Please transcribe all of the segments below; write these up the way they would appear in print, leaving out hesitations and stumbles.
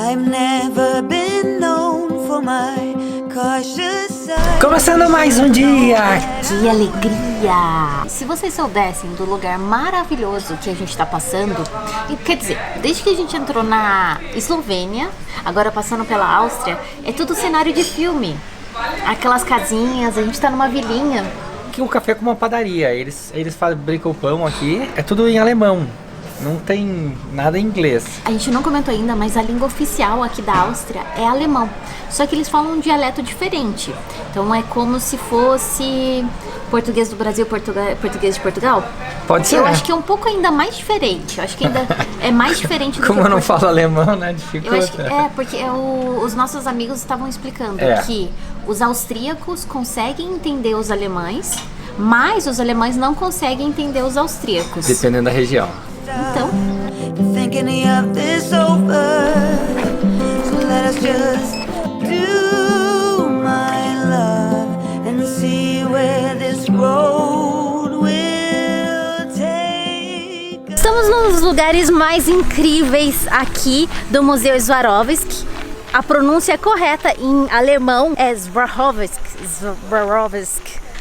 I've never been known for my cautious side. Começando mais um dia! Que alegria! Se vocês soubessem do lugar maravilhoso que a gente tá passando, e quer dizer, desde que a gente entrou na Eslovênia, agora passando pela Áustria, é tudo cenário de filme. Aquelas casinhas, a gente tá numa vilinha. Aqui o café é como uma padaria, eles fabricam o pão aqui, é tudo em alemão. Não tem nada em inglês. A gente não comentou ainda, mas a língua oficial aqui da Áustria é alemão. Só que eles falam um dialeto diferente. Então é como se fosse português do Brasil, português de Portugal. Pode ser. Eu acho que é um pouco ainda mais diferente. Eu acho que ainda é mais diferente do como que eu não falo alemão, né? Dificulta. Eu acho que porque os nossos amigos estavam explicando que os austríacos conseguem entender os alemães, mas os alemães não conseguem entender os austríacos. Dependendo da região. Então, Thinking of this over, so let us just do my love and see where this road will take us. estamos nos lugares mais incríveis aqui do Museu Swarovski. A pronúncia correta em alemão é Swarovski.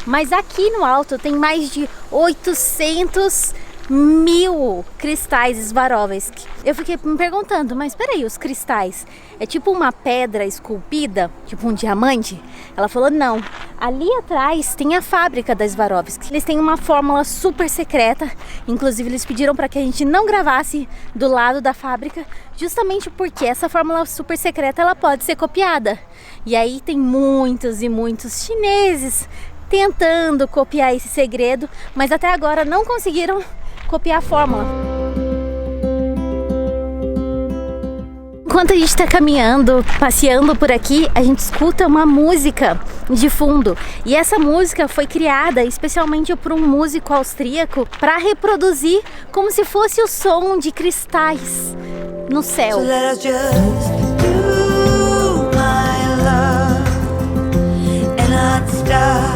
Mas aqui no alto tem mais de 800.000 cristais Swarovski. Eu fiquei me perguntando, mas peraí, os cristais é tipo uma pedra esculpida, tipo um diamante? Ela falou, não, ali atrás tem a fábrica da Swarovski. Eles têm uma fórmula super secreta, inclusive eles pediram para que a gente não gravasse do lado da fábrica, justamente porque essa fórmula super secreta ela pode ser copiada. E aí tem muitos e muitos chineses tentando copiar esse segredo, mas até agora não conseguiram copiar a fórmula. Enquanto a gente está caminhando, passeando por aqui, a gente escuta uma música de fundo. E essa música foi criada especialmente por um músico austríaco para reproduzir como se fosse o som de cristais no céu. So let us just do my love and not stop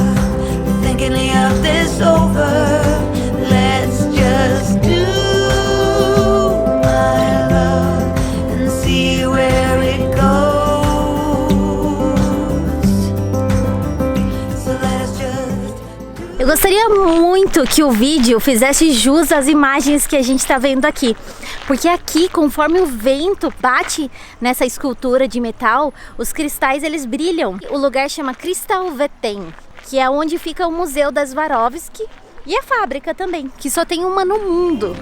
thinking of this over. Let's just do my love and see where it goes. So let us just Eu gostaria muito que o vídeo fizesse jus às imagens que a gente está vendo aqui. Porque aqui, conforme o vento bate nessa escultura de metal, os cristais eles brilham. O lugar chama Kristalvetten, que é onde fica o Museu da Swarovski e a fábrica também, que só tem uma no mundo.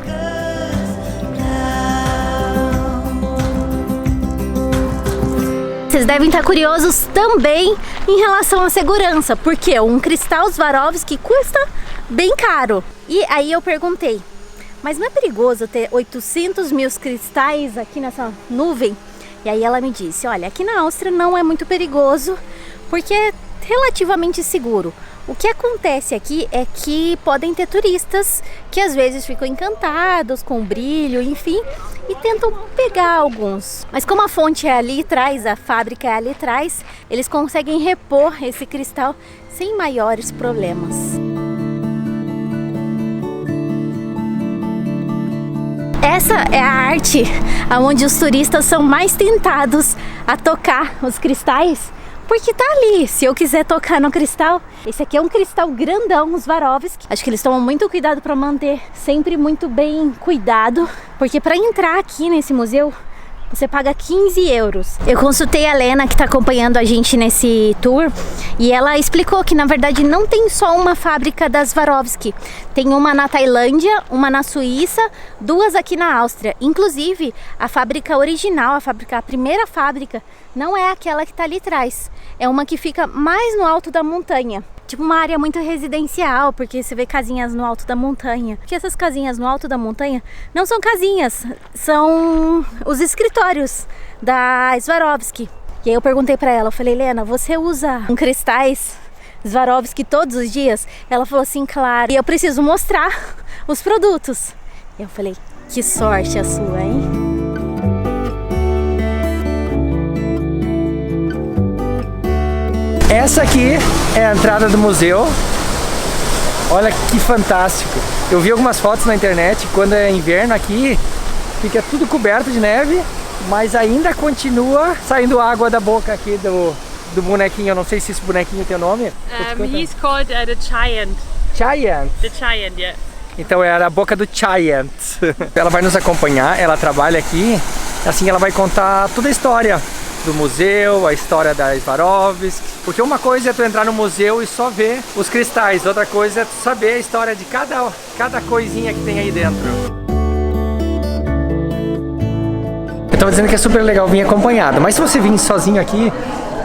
Vocês devem estar curiosos também em relação à segurança, porque um cristal Swarovski custa bem caro. E aí eu perguntei, mas não é perigoso ter 800.000 cristais aqui nessa nuvem? E aí ela me disse, olha, aqui na Áustria não é muito perigoso, porque é relativamente seguro. O que acontece aqui é que podem ter turistas que às vezes ficam encantados com o brilho, enfim, e tentam pegar alguns. Mas como a fonte é ali atrás, a fábrica é ali atrás, eles conseguem repor esse cristal sem maiores problemas. Essa é a arte onde os turistas são mais tentados a tocar os cristais, porque tá ali, se eu quiser tocar no cristal. Esse aqui é um cristal grandão, Swarovski. Acho que eles tomam muito cuidado para manter sempre muito bem cuidado, porque para entrar aqui nesse museu você paga 15 euros. Eu consultei a Lena, que está acompanhando a gente nesse tour, e ela explicou que na verdade não tem só uma fábrica da Swarovski. Tem uma na Tailândia, uma na Suíça, duas aqui na Áustria. Inclusive, a fábrica original, a primeira fábrica, não é aquela que está ali atrás. É uma que fica mais no alto da montanha. Tipo uma área muito residencial, porque você vê casinhas no alto da montanha. Porque essas casinhas no alto da montanha não são casinhas, são os escritórios da Swarovski. E aí eu perguntei pra ela, eu falei, Helena, você usa cristais Swarovski todos os dias? Ela falou assim, claro. E eu preciso mostrar os produtos. E eu falei, que sorte a sua, hein? Essa aqui é a entrada do museu. Olha que fantástico. Eu vi algumas fotos na internet, quando é inverno aqui, fica tudo coberto de neve mas ainda continua saindo água da boca aqui do bonequinho. Eu não sei se esse bonequinho tem o nome. He's called the Giant. Giant. The Giant, yeah. Então era a boca do Giant. Ela vai nos acompanhar, ela trabalha aqui. Assim ela vai contar toda a história do museu, a história da Swarovski. Porque uma coisa é tu entrar no museu e só ver os cristais, outra coisa é tu saber a história de cada coisinha que tem aí dentro. Eu tava dizendo que é super legal vir acompanhado, mas se você vir sozinho aqui,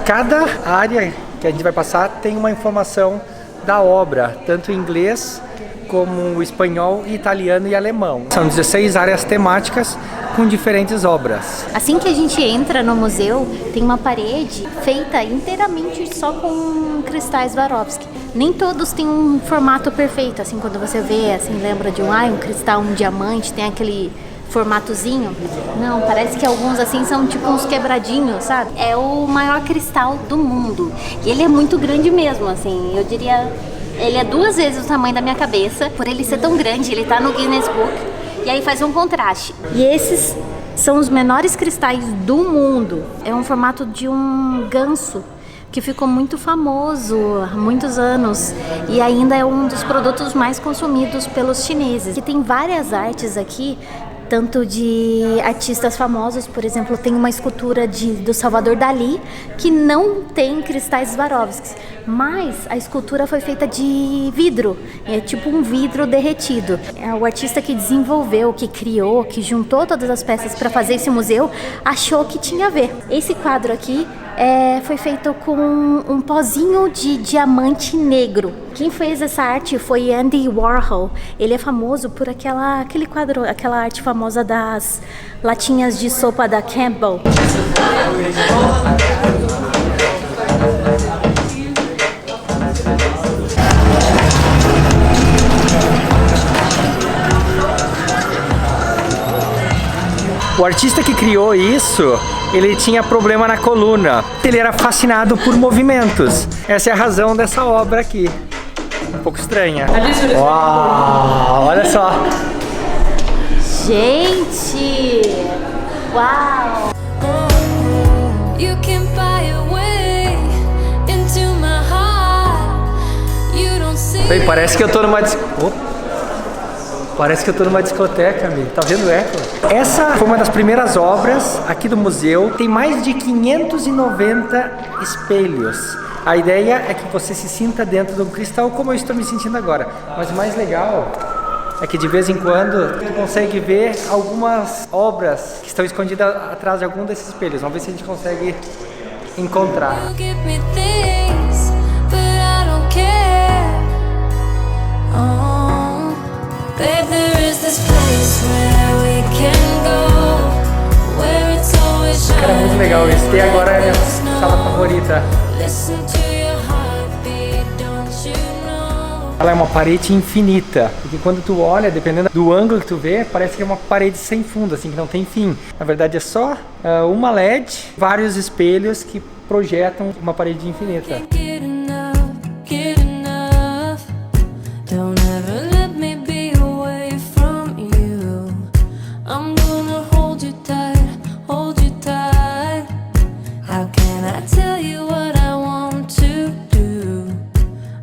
cada área que a gente vai passar tem uma informação da obra, tanto em inglês como espanhol, italiano e alemão. São 16 áreas temáticas com diferentes obras. Assim que a gente entra no museu, tem uma parede feita inteiramente só com cristais Swarovski. Nem todos têm um formato perfeito, assim, quando você vê, assim, lembra de um cristal, um diamante, tem aquele formatozinho. Não, parece que alguns, assim, são tipo uns quebradinhos, sabe? É o maior cristal do mundo. E ele é muito grande mesmo, assim, eu diria... Ele é 2 vezes o tamanho da minha cabeça. Por ele ser tão grande, ele tá no Guinness Book. E aí faz um contraste. E esses são os menores cristais do mundo. É um formato de um ganso que ficou muito famoso há muitos anos e ainda é um dos produtos mais consumidos pelos chineses. E tem várias artes aqui, tanto de artistas famosos, por exemplo, tem uma escultura do Salvador Dalí que não tem cristais Swarovski, mas a escultura foi feita de vidro, é tipo um vidro derretido. O artista que desenvolveu, que criou, que juntou todas as peças para fazer esse museu, achou que tinha a ver. Esse quadro aqui foi feito com um pozinho de diamante negro. Quem fez essa arte foi Andy Warhol. Ele é famoso por aquele quadro, aquela arte famosa das latinhas de sopa da Campbell. O artista que criou isso, ele tinha problema na coluna. Ele era fascinado por movimentos. Essa é a razão dessa obra aqui. Um pouco estranha. Uau, olha só. Gente! Uau! You can buy a way into my heart. You don't see. Bem, parece que eu tô numa Parece que eu tô numa discoteca, amigo. Tá vendo o eco? Essa foi uma das primeiras obras aqui do museu. Tem mais de 590 espelhos. A ideia é que você se sinta dentro de um cristal como eu estou me sentindo agora. Mas o mais legal é que de vez em quando tu consegue ver algumas obras que estão escondidas atrás de algum desses espelhos. Vamos ver se a gente consegue encontrar. You give me things, but I don't care. Oh, babe, there is this place where we can go, where it's always shining. Cara, muito legal isso. E agora é a minha sala favorita. Listen to your heartbeat, don't you know? Ela é uma parede infinita, porque quando tu olha, dependendo do ângulo que tu vê, parece que é uma parede sem fundo, assim, que não tem fim. Na verdade é só uma LED, vários espelhos que projetam uma parede infinita. Get enough, get enough. Don't ever let me be away from you. I'm gonna hold you tight, hold you tight. How can I tell you what I want to do?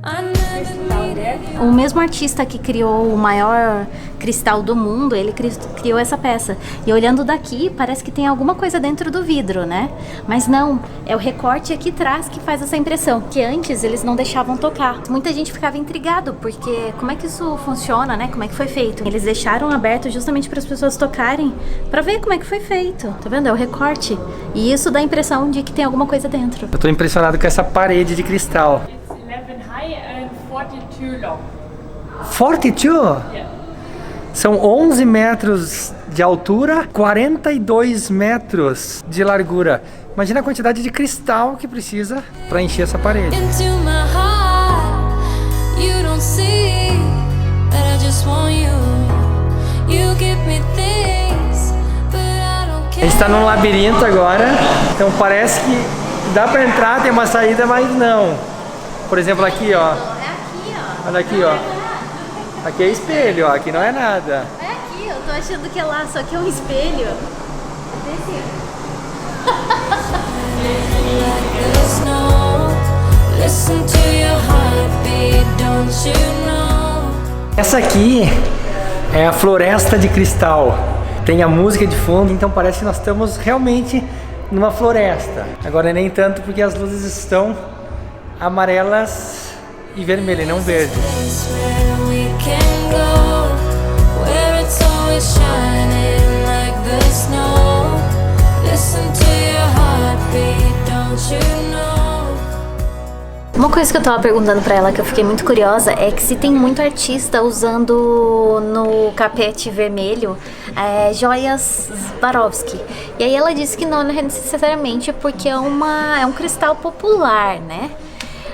I never needed you. O mesmo artista que criou o maior cristal do mundo, ele criou essa peça. E olhando daqui, parece que tem alguma coisa dentro do vidro, né? Mas não, é o recorte aqui atrás que faz essa impressão. Que antes eles não deixavam tocar. Muita gente ficava intrigado, porque como é que isso funciona, né? Como é que foi feito? Eles deixaram aberto justamente para as pessoas tocarem, para ver como é que foi feito. Tá vendo? É o recorte. E isso dá a impressão de que tem alguma coisa dentro. Eu tô impressionado com essa parede de cristal. It's 11 high and 42 long. 42? Yeah. São 11 metros de altura, 42 metros de largura. Imagina a quantidade de cristal que precisa para encher essa parede. Into my heart, you don't see that I just want you. You give me things, but I don't A care. gente está num labirinto agora, então parece que dá para entrar, tem uma saída, mas não. Por exemplo, aqui, ó. É aqui, ó. Olha aqui, ó. Aqui é espelho, ó. Aqui não é nada. É aqui, eu tô achando que é lá, só que é um espelho. Desse. Listen to your heartbeat, don't you know? Essa aqui é a Floresta de Cristal. Tem a música de fundo, então parece que nós estamos realmente numa floresta. Agora nem tanto porque as luzes estão amarelas e vermelhas, não verde. Place where we can go, where it's always shining like the snow. Listen to your heartbeat, don't you know? Uma coisa que eu tava perguntando pra ela, que eu fiquei muito curiosa, é que se tem muito artista usando no capete vermelho joias Swarovski. E aí ela disse que não necessariamente porque é um cristal popular, né?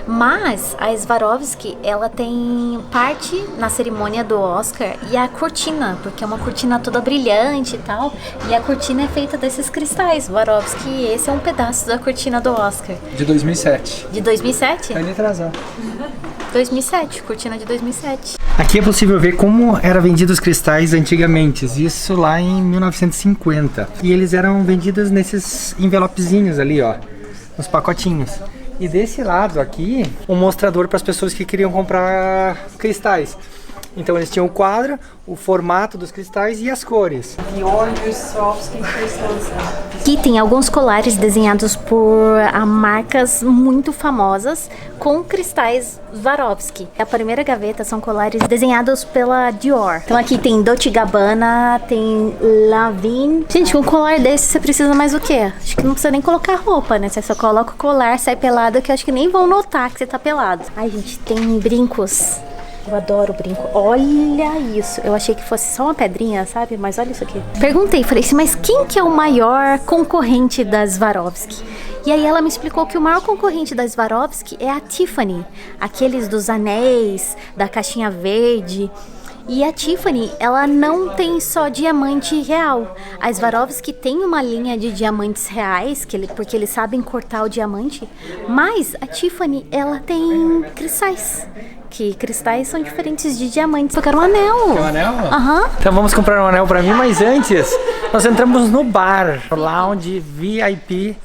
Mas a Swarovski, ela tem parte na cerimônia do Oscar e a cortina, porque é uma cortina toda brilhante e tal, e a cortina é feita desses cristais Swarovski, e esse é um pedaço da cortina do Oscar. De 2007. De 2007? Tá ali atrás, ó. 2007, cortina de 2007. Aqui é possível ver como eram vendidos os cristais antigamente, isso lá em 1950. E eles eram vendidos nesses envelopezinhos ali, ó, nos pacotinhos. E desse lado aqui, um mostrador para as pessoas que queriam comprar cristais. Então eles tinham o quadro, o formato dos cristais e as cores. Aqui tem alguns colares desenhados por marcas muito famosas com cristais Swarovski. A primeira gaveta são colares desenhados pela Dior. Então aqui tem Dolce & Gabbana, tem Lanvin. Gente, um colar desse você precisa mais o quê? Acho que não precisa nem colocar roupa, né? Você só coloca o colar, sai pelado, que eu acho que nem vão notar que você tá pelado. Ai, gente, tem brincos. Eu adoro brinco. Olha isso. Eu achei que fosse só uma pedrinha, sabe? Mas olha isso aqui. Perguntei, falei assim, mas quem que é o maior concorrente da Swarovski? E aí ela me explicou que o maior concorrente da Swarovski é a Tiffany. Aqueles dos anéis, da caixinha verde. E a Tiffany, ela não tem só diamante real. A Swarovski tem uma linha de diamantes reais, porque eles sabem cortar o diamante. Mas a Tiffany, ela tem cristais. Que cristais são diferentes de diamantes. Eu quero um anel. Quer um anel? Aham. Então vamos comprar um anel pra mim, mas antes nós entramos no bar, o lounge VIP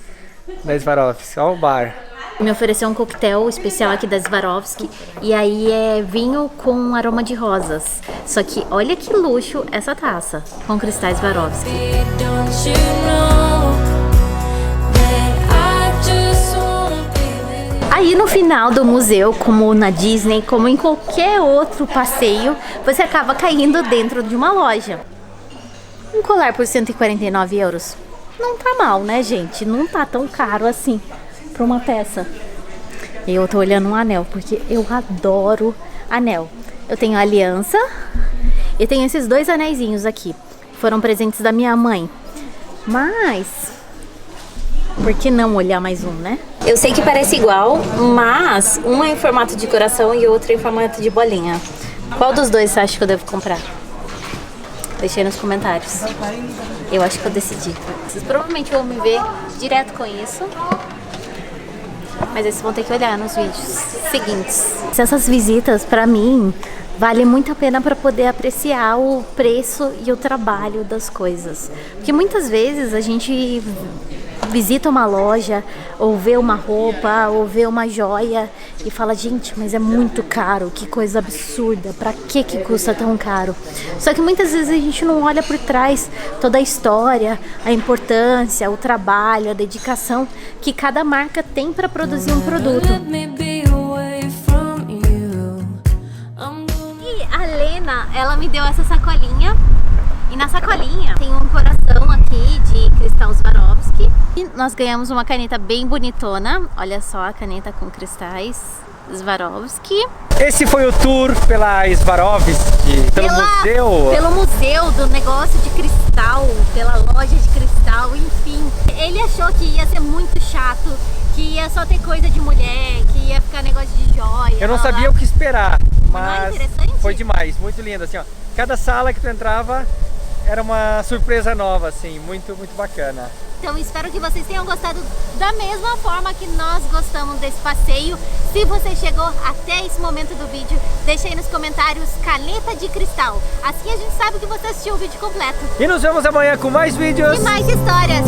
da Swarovski. Olha o bar. Me ofereceu um coquetel especial aqui da Swarovski. E aí é vinho com aroma de rosas. Só que olha que luxo essa taça com cristais Swarovski. Don't you know that I just wanna be with you? Aí no final do museu, como na Disney, como em qualquer outro passeio, você acaba caindo dentro de uma loja. Um colar por 149 euros. Não tá mal, né, gente? Não tá tão caro assim pra uma peça. Eu tô olhando um anel, porque eu adoro anel. Eu tenho a aliança e tenho esses dois anéisinhos aqui. Foram presentes da minha mãe. Mas por que não olhar mais um, né? Eu sei que parece igual, mas um é em formato de coração e o outro é em formato de bolinha. Qual dos dois você acha que eu devo comprar? Deixei nos comentários. Eu acho que eu decidi. Vocês provavelmente vão me ver direto com isso. Mas aí vocês vão ter que olhar nos vídeos seguintes. Essas visitas, pra mim, vale muito a pena para poder apreciar o preço e o trabalho das coisas. Porque muitas vezes a gente visita uma loja, ou vê uma roupa, ou vê uma joia e fala, gente, mas é muito caro, que coisa absurda, pra que custa tão caro? Só que muitas vezes a gente não olha por trás toda a história, a importância, o trabalho, a dedicação que cada marca tem para produzir um produto. Let me be away from you. I'm gonna E a Lena, ela me deu essa sacolinha. E na sacolinha tem um coração aqui de cristal Swarovski. E nós ganhamos uma caneta bem bonitona. Olha só a caneta com cristais Swarovski. Esse foi o tour pela Swarovski, Pelo museu do negócio de cristal, pela loja de cristal, enfim. Ele achou que ia ser muito chato, que ia só ter coisa de mulher, que ia ficar negócio de joia. Eu não lá, sabia lá. o que esperar, Não é mas interessante? foi demais, muito lindo, assim, ó. Cada sala que tu entrava era uma surpresa nova, assim, muito bacana. Então espero que vocês tenham gostado da mesma forma que nós gostamos desse passeio. Se você chegou até esse momento do vídeo, deixa aí nos comentários caneta de cristal. Assim a gente sabe que você assistiu o vídeo completo. E nos vemos amanhã com mais vídeos. E mais histórias.